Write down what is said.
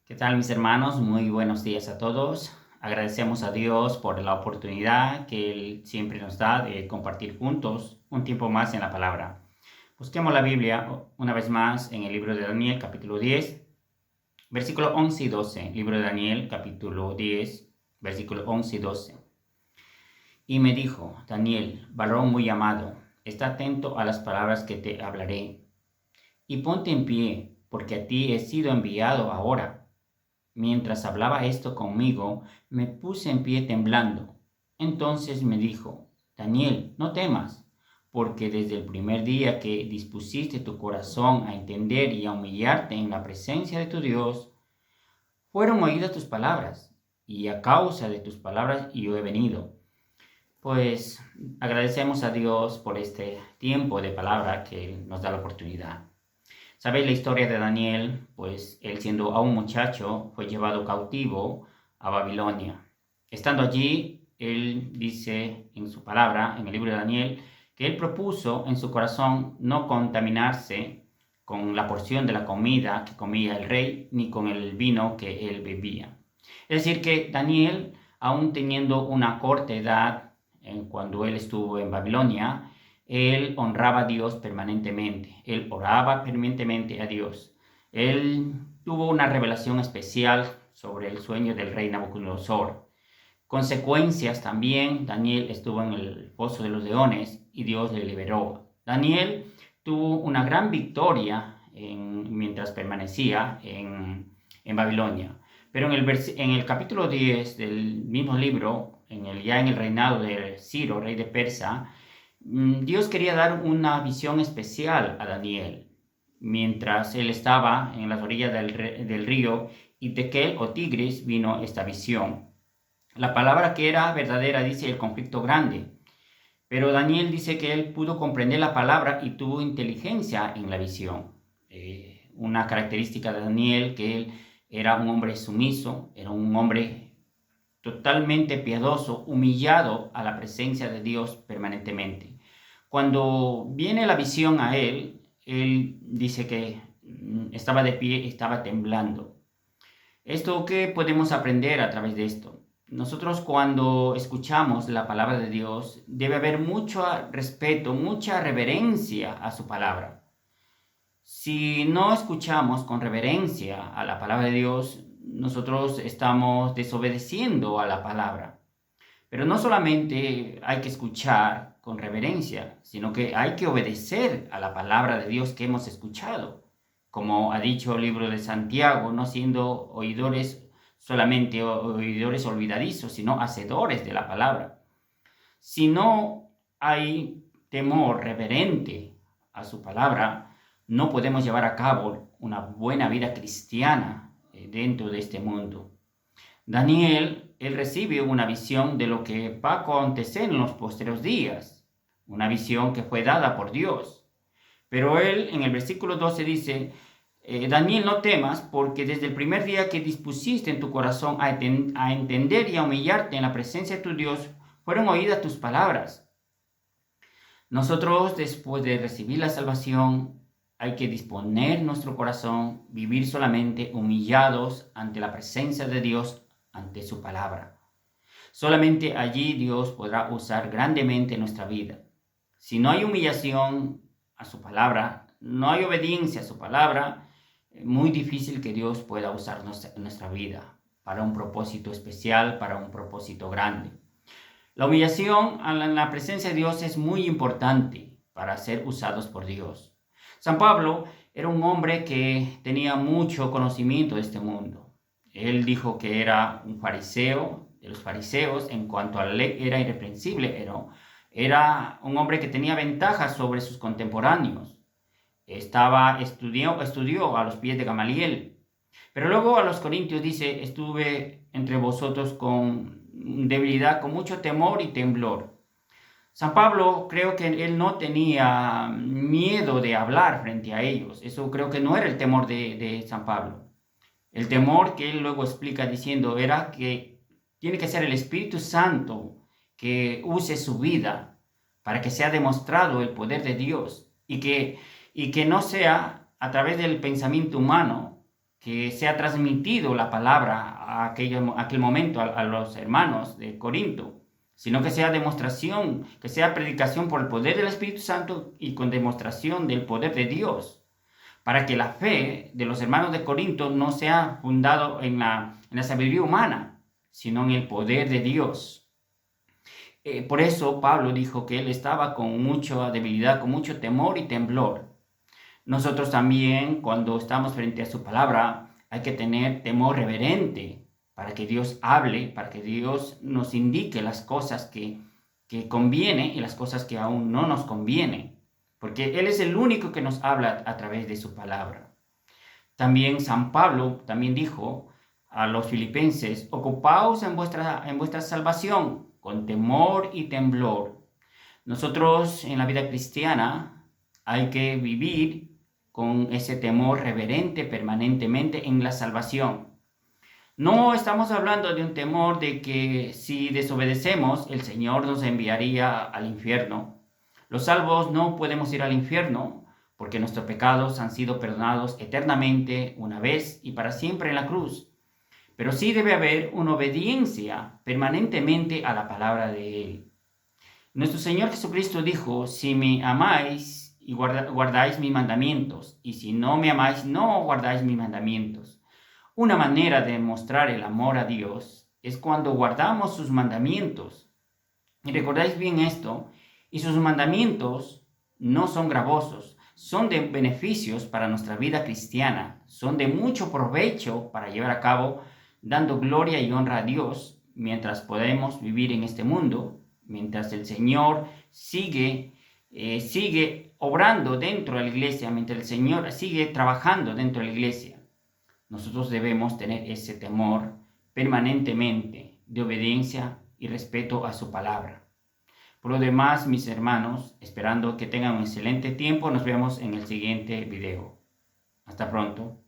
¿Qué tal, mis hermanos? Muy buenos días a todos. Agradecemos a Dios por la oportunidad que Él siempre nos da de compartir juntos un tiempo más en la palabra. Busquemos la Biblia una vez más en el libro de Daniel, capítulo 10, versículo 11 y 12. Libro de Daniel, capítulo 10, versículo 11 y 12. Y me dijo: Daniel, varón muy amado, está atento a las palabras que te hablaré, y ponte en pie, porque a ti he sido enviado ahora. Mientras hablaba esto conmigo, me puse en pie temblando. Entonces me dijo: Daniel, no temas, porque desde el primer día que dispusiste tu corazón a entender y a humillarte en la presencia de tu Dios, fueron oídas tus palabras, y a causa de tus palabras yo he venido. Pues agradecemos a Dios por este tiempo de palabra que nos da la oportunidad. ¿Sabéis la historia de Daniel? Pues él, siendo aún muchacho, fue llevado cautivo a Babilonia. Estando allí, él dice en su palabra, en el libro de Daniel, que él propuso en su corazón no contaminarse con la porción de la comida que comía el rey, ni con el vino que él bebía. Es decir, que Daniel, aún teniendo una corta edad, cuando él estuvo en Babilonia, él honraba a Dios permanentemente, él oraba permanentemente a Dios. Él tuvo una revelación especial sobre el sueño del rey Nabucodonosor. Consecuencias también, Daniel estuvo en el pozo de los leones y Dios le liberó. Daniel tuvo una gran victoria mientras permanecía en Babilonia. Pero en el capítulo 10 del mismo libro, ya en el reinado de Ciro, rey de Persia, Dios quería dar una visión especial a Daniel mientras él estaba en las orillas del río y Tequel o Tigris vino esta visión. La palabra que era verdadera dice el conflicto grande, pero Daniel dice que él pudo comprender la palabra y tuvo inteligencia en la visión. Una característica de Daniel, que él era un hombre sumiso, era un hombre totalmente piadoso, humillado a la presencia de Dios permanentemente. Cuando viene la visión a él dice que estaba de pie, estaba temblando. ¿Esto qué podemos aprender a través de esto? Nosotros, cuando escuchamos la palabra de Dios, debe haber mucho respeto, mucha reverencia a su palabra. Si no escuchamos con reverencia a la palabra de Dios, nosotros estamos desobedeciendo a la palabra. Pero no solamente hay que escuchar con reverencia, sino que hay que obedecer a la palabra de Dios que hemos escuchado. Como ha dicho el libro de Santiago, no siendo solamente oidores olvidadizos, sino hacedores de la palabra. Si no hay temor reverente a su palabra, no podemos llevar a cabo una buena vida cristiana dentro de este mundo. Daniel, él recibe una visión de lo que va a acontecer en los posteriores días, una visión que fue dada por Dios. Pero él, en el versículo 12 dice: Daniel, no temas, porque desde el primer día que dispusiste en tu corazón a entender y a humillarte en la presencia de tu Dios, fueron oídas tus palabras. Nosotros, después de recibir la salvación, hay que disponer nuestro corazón, vivir solamente humillados ante la presencia de Dios, ante su palabra. Solamente allí Dios podrá usar grandemente nuestra vida. Si no hay humillación a su palabra, no hay obediencia a su palabra, es muy difícil que Dios pueda usar nuestra vida para un propósito especial, para un propósito grande. La humillación en la presencia de Dios es muy importante para ser usados por Dios. San Pablo era un hombre que tenía mucho conocimiento de este mundo. Él dijo que era un fariseo, de los fariseos, en cuanto a la ley era irreprensible, era un hombre que tenía ventajas sobre sus contemporáneos. Estudió a los pies de Gamaliel. Pero luego a los Corintios dice: estuve entre vosotros con debilidad, con mucho temor y temblor. San Pablo, creo que él no tenía miedo de hablar frente a ellos. Eso creo que no era el temor de San Pablo. El temor que él luego explica diciendo era que tiene que ser el Espíritu Santo que use su vida para que sea demostrado el poder de Dios y que no sea a través del pensamiento humano, que sea transmitido la palabra a aquel momento a los hermanos de Corinto, sino que sea demostración, que sea predicación por el poder del Espíritu Santo y con demostración del poder de Dios, para que la fe de los hermanos de Corinto no sea fundado en la sabiduría humana, sino en el poder de Dios. Por eso Pablo dijo que él estaba con mucha debilidad, con mucho temor y temblor. Nosotros también, cuando estamos frente a su palabra, hay que tener temor reverente para que Dios hable, para que Dios nos indique las cosas que conviene y las cosas que aún no nos convienen, porque Él es el único que nos habla a través de su palabra. También San Pablo también dijo a los filipenses: ocupaos en vuestra salvación con temor y temblor. Nosotros en la vida cristiana hay que vivir con ese temor reverente permanentemente en la salvación. No estamos hablando de un temor de que si desobedecemos el Señor nos enviaría al infierno. Los salvos no podemos ir al infierno porque nuestros pecados han sido perdonados eternamente una vez y para siempre en la cruz. Pero sí debe haber una obediencia permanentemente a la palabra de Él. Nuestro Señor Jesucristo dijo: si me amáis y guardáis mis mandamientos, y si no me amáis, no guardáis mis mandamientos. Una manera de mostrar el amor a Dios es cuando guardamos sus mandamientos. Y recordáis bien esto, y sus mandamientos no son gravosos, son de beneficios para nuestra vida cristiana, son de mucho provecho para llevar a cabo, dando gloria y honra a Dios mientras podemos vivir en este mundo, mientras el Señor sigue obrando dentro de la iglesia, mientras el Señor sigue trabajando dentro de la iglesia. Nosotros debemos tener ese temor permanentemente de obediencia y respeto a su palabra. Por lo demás, mis hermanos, esperando que tengan un excelente tiempo, nos vemos en el siguiente video. Hasta pronto.